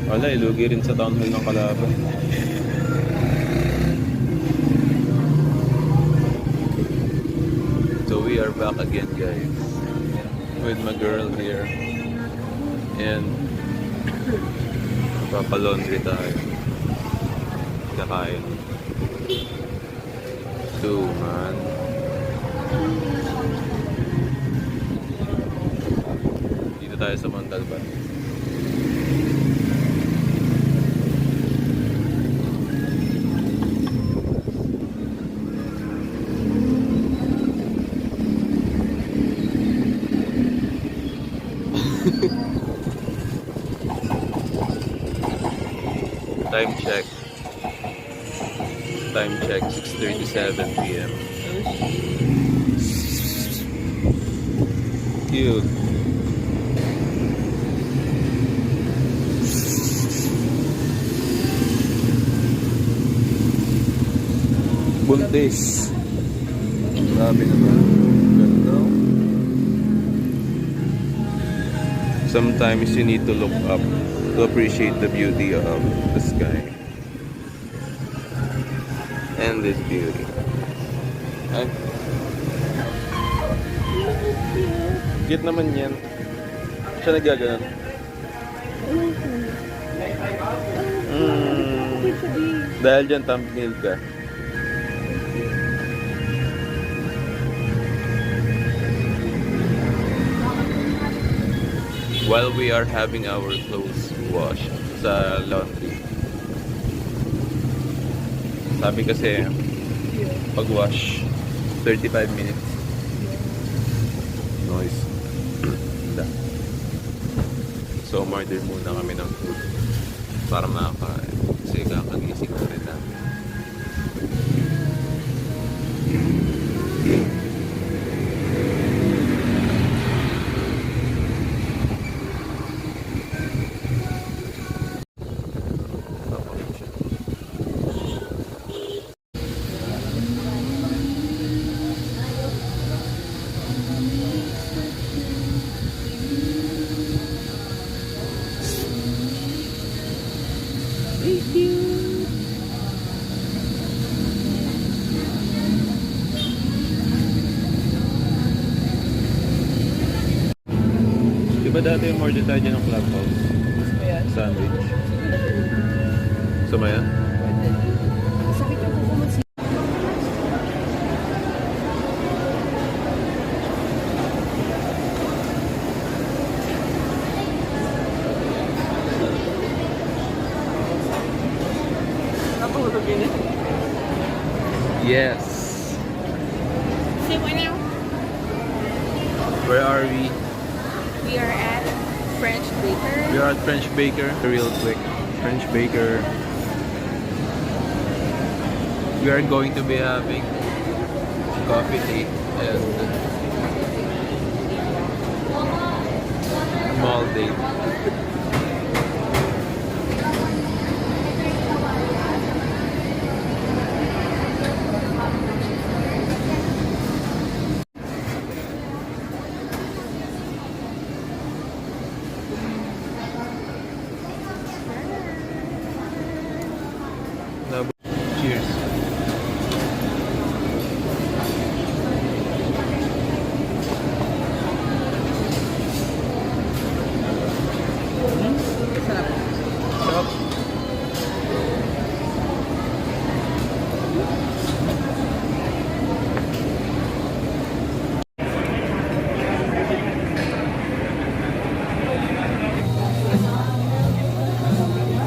Wala, ilugi rin sa town hall ng kalaban. So we are back again, guys, with my girl here. And papalaundry tayo. Kakain. So, man. Dito tayo sa Montalban. Time check. Time check, 6:37 p.m. Cute. Buntis. Grabe naman. Ganda. Sometimes you need to look up to appreciate the beauty of the sky and this beauty. Ay. Cute naman yan. Siya nagaganon. Dahil dyan thumbnail ka. While we are having our clothes washed sa laundry. Sabi kasi pag-wash 35 minutes. Noise. So order muna kami ng food para makakain. Kasi kakagising na rin namin. Diba dati yung order tayo dyan ng Clubhouse? Sandwich. Sumaya? Sakit yung kukumot siya. Napahulog yun eh. Yes. Say what now? Where are we? We are at French Baker. We are at French Baker. Real quick. French Baker. We are going to be having coffee date and mall date. Cheers. Sarap.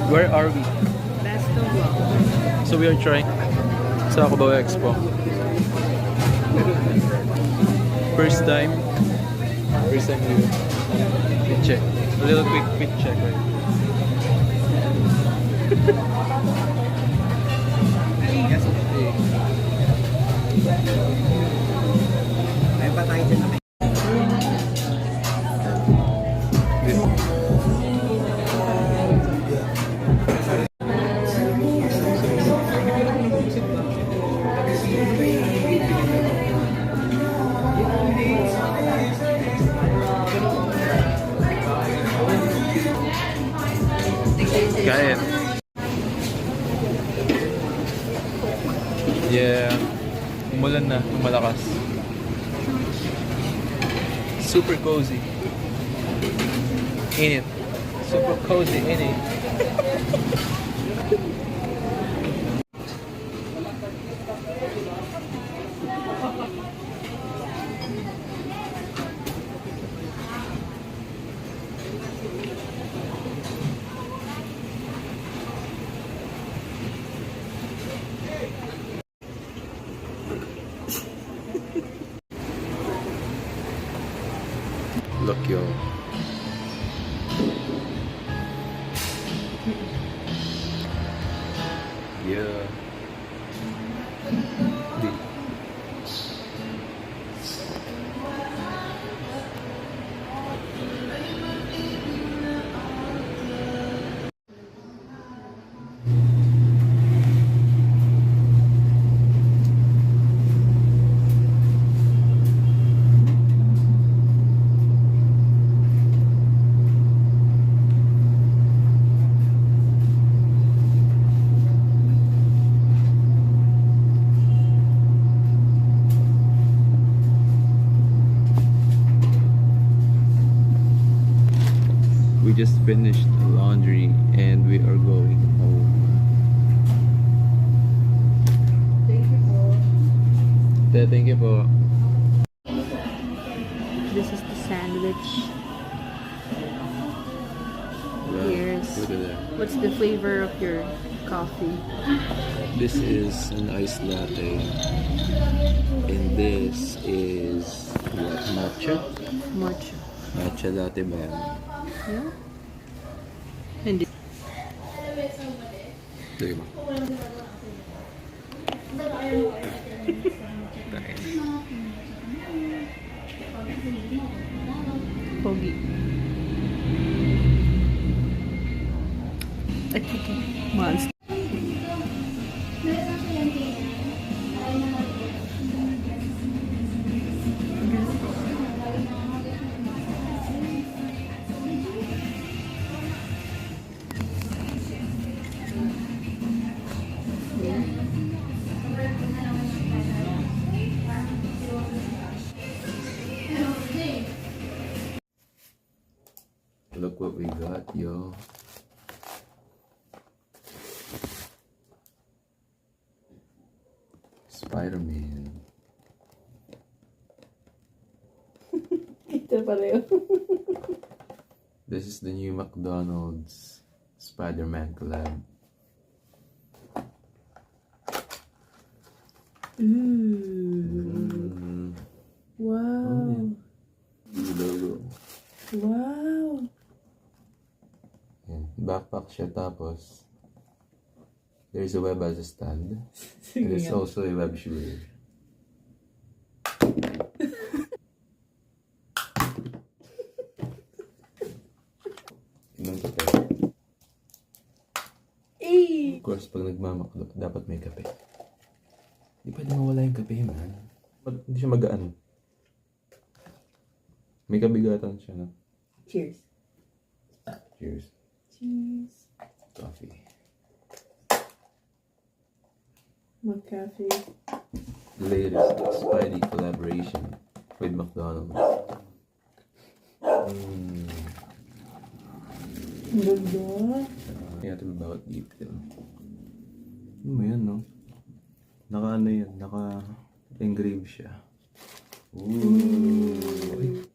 Where are we? Best of luck. So we are trying sa Cubao Expo. First time here. Fit check. A little quick fit check, right? May patay dyan na. Yeah. Umulan na ng malakas. Super cozy. In it. Super cozy in it. Look, yo. Yeah. We just finished laundry and we are going home. Thank you po. Thank you po. This is the sandwich. Wow, Here's look at that. what's the flavor of your coffee? This is an iced latte. And this is what? Matcha? Matcha. Matcha latte ba yan? Yeah? Hindi. Sige mo. Pogi. Ay, okay. Monster. Look what we got, yo. Spider-Man. Ito pareho. This is the new McDonald's Spider-Man collab. Wow. The logo. Wow. Yan. Backpack siya tapos there's a web as a stand. And it's also a web shooter. Inom kape. Of course, pag nagmamakdo, dapat may kape. Di pwede mawala yung kape, man. Hindi siya magaan. May kabigatan siya, no? Cheers. Cheers. Cheers. Coffee. McCafe. The latest Spidey collaboration with McDonald's. Ganda. Yeah, to be about detail. Ano mo yan, no? Naka-ano yan, naka-engrave siya. Ooh. Uy.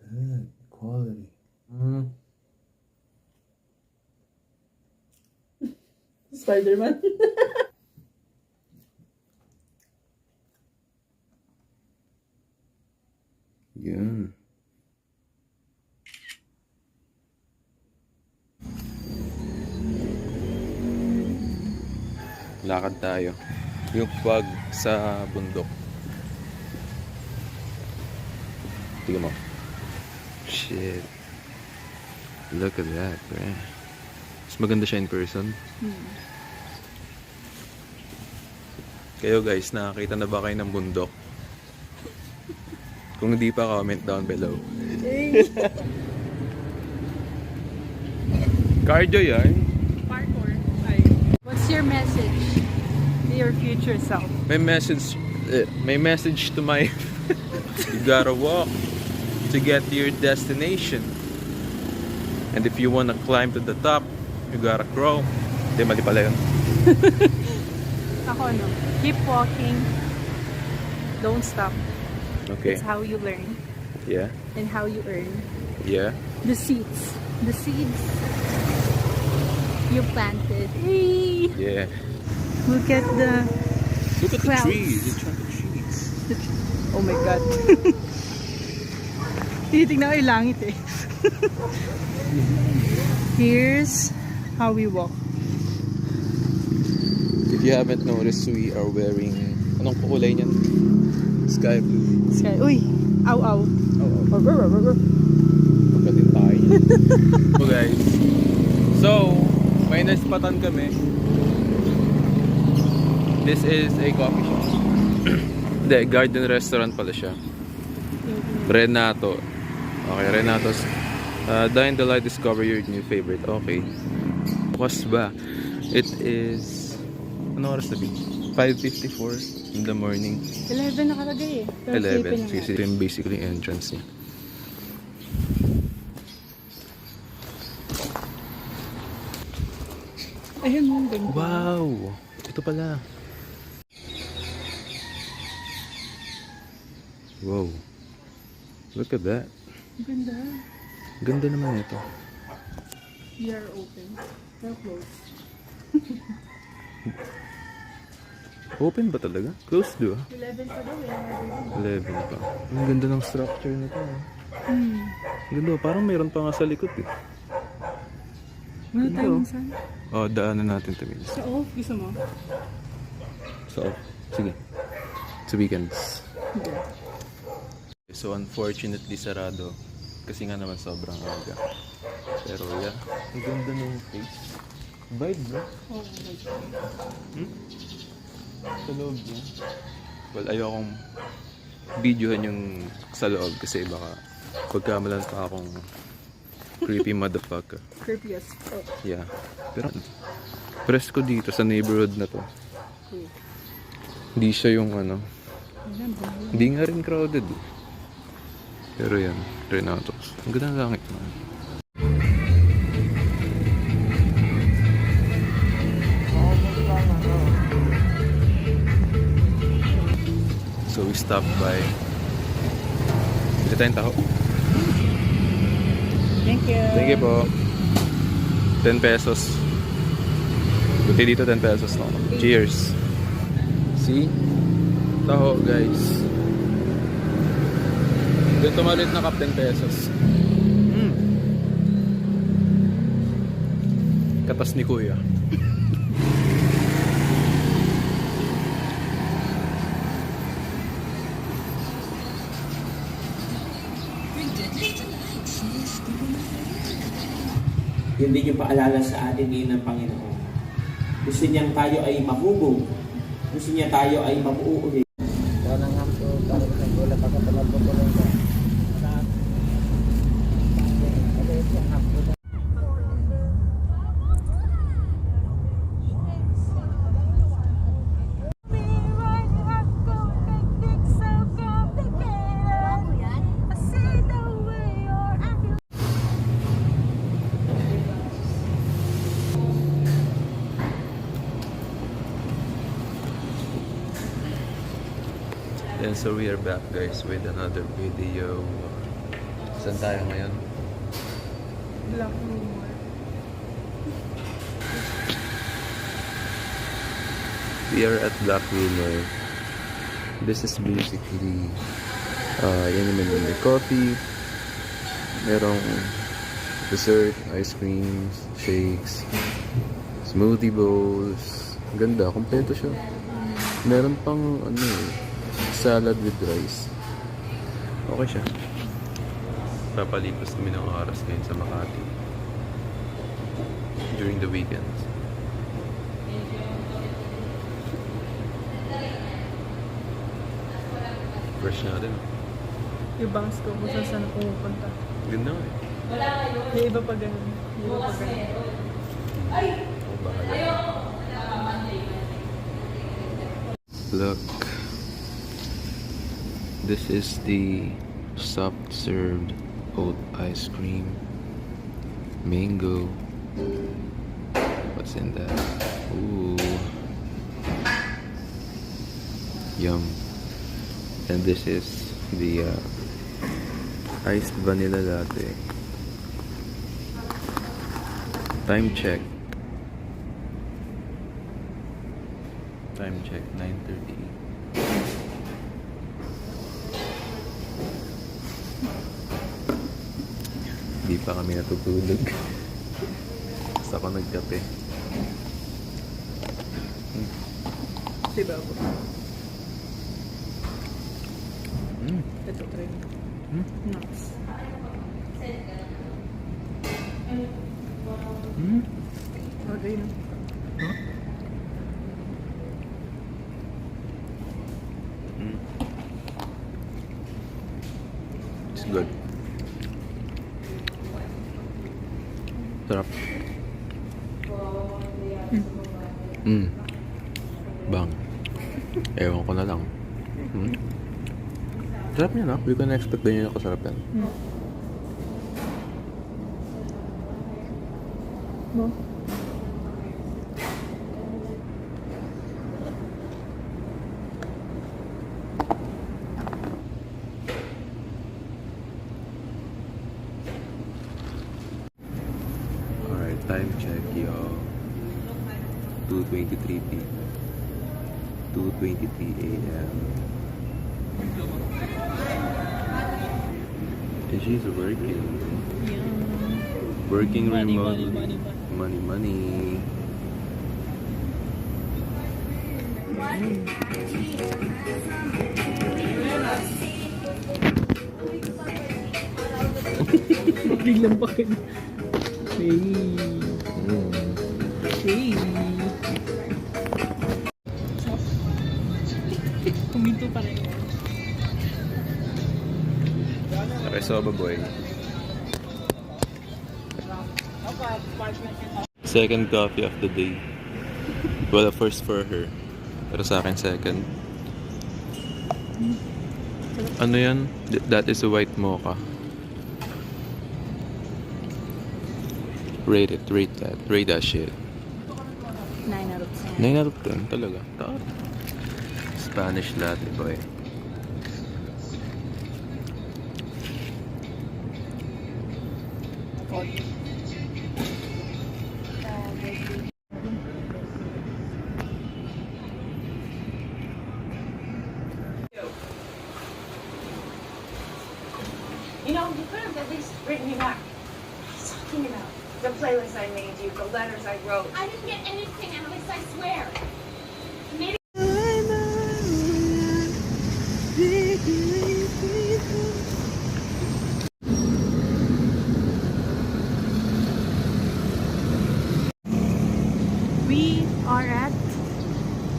That quality. Spider-Man. Yun. Lakad tayo. Yung pag sa bundok. Tingnan mo. Shit. Look at that, bro. Mas maganda siya in person. Kayo guys, nakakita na ba kayo ng bundok? Kung hindi pa, comment down below. Cardio yan. Parkour. your message to your future self? My message to my you gotta walk to get to your destination. And if you wanna climb to the top, you gotta crawl. Hindi, mali pala yun. Ako no. Keep walking. Don't stop. Okay. It's how you learn Yeah. and how you earn. Yeah. The seeds. The seeds you planted. Hey! Yeah. Look at the Look at clouds. the trees. Look at the trees. Oh my God. Tinitignan ko yung langit eh. Here's how we walk. If you haven't noticed, we are wearing anong kulay niyan? Sky blue. Sky. Uy! Ow, ow. Pagkatin tayo. So guys, so may naspatan kami. This is a coffee shop. Hindi, garden restaurant pala siya. Renato. Okay, Renato's Dine Delight, discover your new favorite. Okay. Bukas ba? It is ano oras na ba? 5:54 in the morning. 11 nakalagay eh. Pero 11. sleepy na So, ito yung basically entrance niya. nga. Ayun mo, ang ganda. Wow! Ito pala. Wow. Look at that. Ang ganda. Ganda naman ito. We are open. We're closed. Open ba talaga? Closed do ah. 11 pa daw eh. 11 pa. Ang ganda ng structure nito ah. Ang ganda. Parang mayroon pa nga sa likod eh. Ano tayo oh. minsan? Oh, daanan natin ito minsan. Sa off, gusto mo? So, sige. Sa weekends. Okay. So, unfortunately, sarado. Kasi nga naman sobrang aga. Pero yeah, ang ganda ng place. Vibe, no? Oh my God. Sa loob niya. Well, ayokong videohan yung sa loob kasi baka pagkamalan pa akong creepy motherfucker. Creepy as fuck. Yeah. Pero presko dito sa neighborhood na to. Cool. Hindi siya yung ano. Ayan, bumili. Hindi nga rin crowded. Pero yan, Renatos. Ang ganda ng langit man. So we stopped by. Bili tayong taho. Thank you. Thank you po. 10 pesos. Buti dito 10 pesos no. Cheers. See? Taho guys. Ganito malit na cup 10 pesos. Katas ni Kuya. Yun din yung paalala sa atin ngayon ng Panginoon. Gusto niyang tayo ay mahubog. Gusto niya tayo ay mabuulit. And so we are back guys with another video. Saan tayo ngayon? Black rumor. We are at Black Rumor. This is basically yan naman yung may coffee, merong dessert, ice creams, shakes, smoothie bowls. Ganda, kompleto siya. Meron pang ano salad with rice. Okay siya. Papalipas kami ng oras ngayon sa Makati during the weekends. Fresh na rin. Yung bangs ko kung saan ako pupunta. Ganda eh. Yung iba pa ganun. Yung iba pa ganun. Oh, bahala. Look. This is the soft served oat ice cream. Mango. What's in that? Ooh. Yum. And this is the iced vanilla latte. Time check. Time check, 9:30. Hindi pa kami natutulog. Basta ako nagkape. Diba ako? Mm. Ito, try mo. Mm. Nuts. Mm. Okay na. Mm. It's good. Sarap. Mm. Bang. Ewan ko na lang. Mm. Sarap niya, no? Hindi ko na-expect din yun ako sarap yan. Mo? Alright, time check, yo. 2:23 p.m. 2:23 a.m. And she's working. Yeah. Working Money, remotely. money, money. Money. Biglang bakit? Hey. Mm. Hey. Kuminto pa rin. Okay, so boy. Second coffee of the day. Well, first for her. Pero sa akin second. Ano yan? That is a white mocha. Rate it. Rate that. Rate that shit. 9 out of 10. 9 out of 10 talaga. Spanish latte boy. You know, you could have at least written me back. Talking about the playlist I made you, the letters I wrote. I didn't get anything, Alice, I swear. Maybe We are at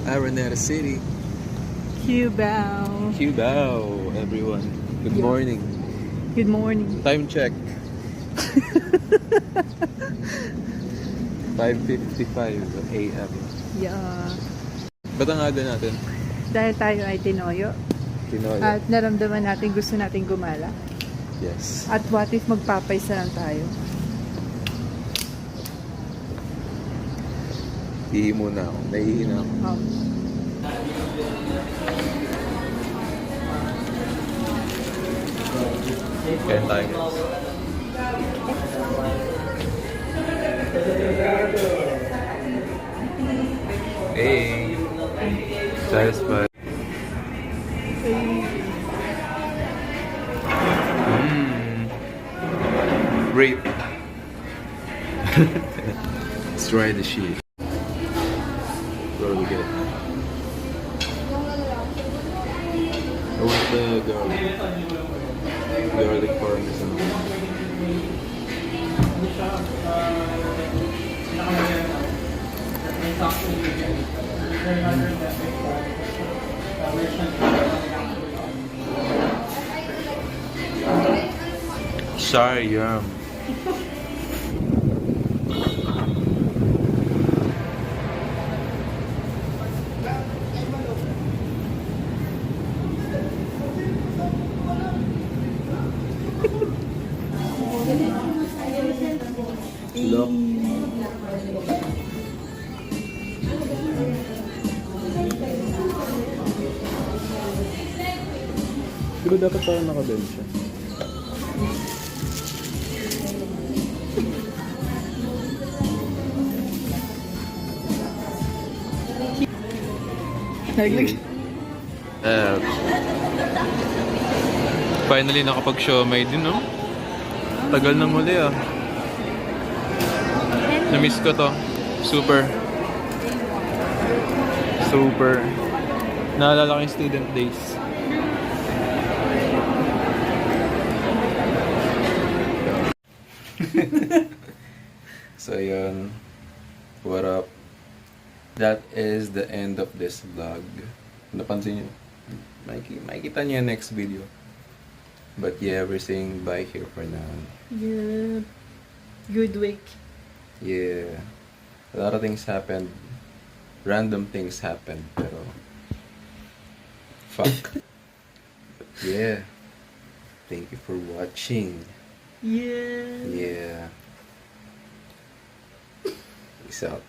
Araneta City. Cubao. Cubao, everyone. Good Yeah. morning. Good morning. Time check. 5:55 a.m. Yeah. Ba't ang aga natin? Dahil tayo ay tinoyo Pinoy. at naramdaman natin gusto natin gumala. Yes. At what if magpapaysa lang tayo? Ihi muna ako. Naihi na ako. Oh. Kain tayo, guys. Hey. Satisfied. Rate. Let's try the shit. What do we get? I want the garlic. Garlic parmesan. Sorry, yum. Look. Di ba dapat parang nakabend siya? Finally nakapag-siomay din, no? Tagal na muli, ah. Na-miss ko to. Super. Super. Naalala ko yung student days. So, yun. What up? That is the end of this vlog. Napansin nyo? Makikita nyo yung next video. But yeah, we're saying bye here for now. Yeah. Good week. Yeah. A lot of things happened. Random things happened. Pero... fuck. Yeah. Thank you for watching. Yeah. Yeah. Peace out.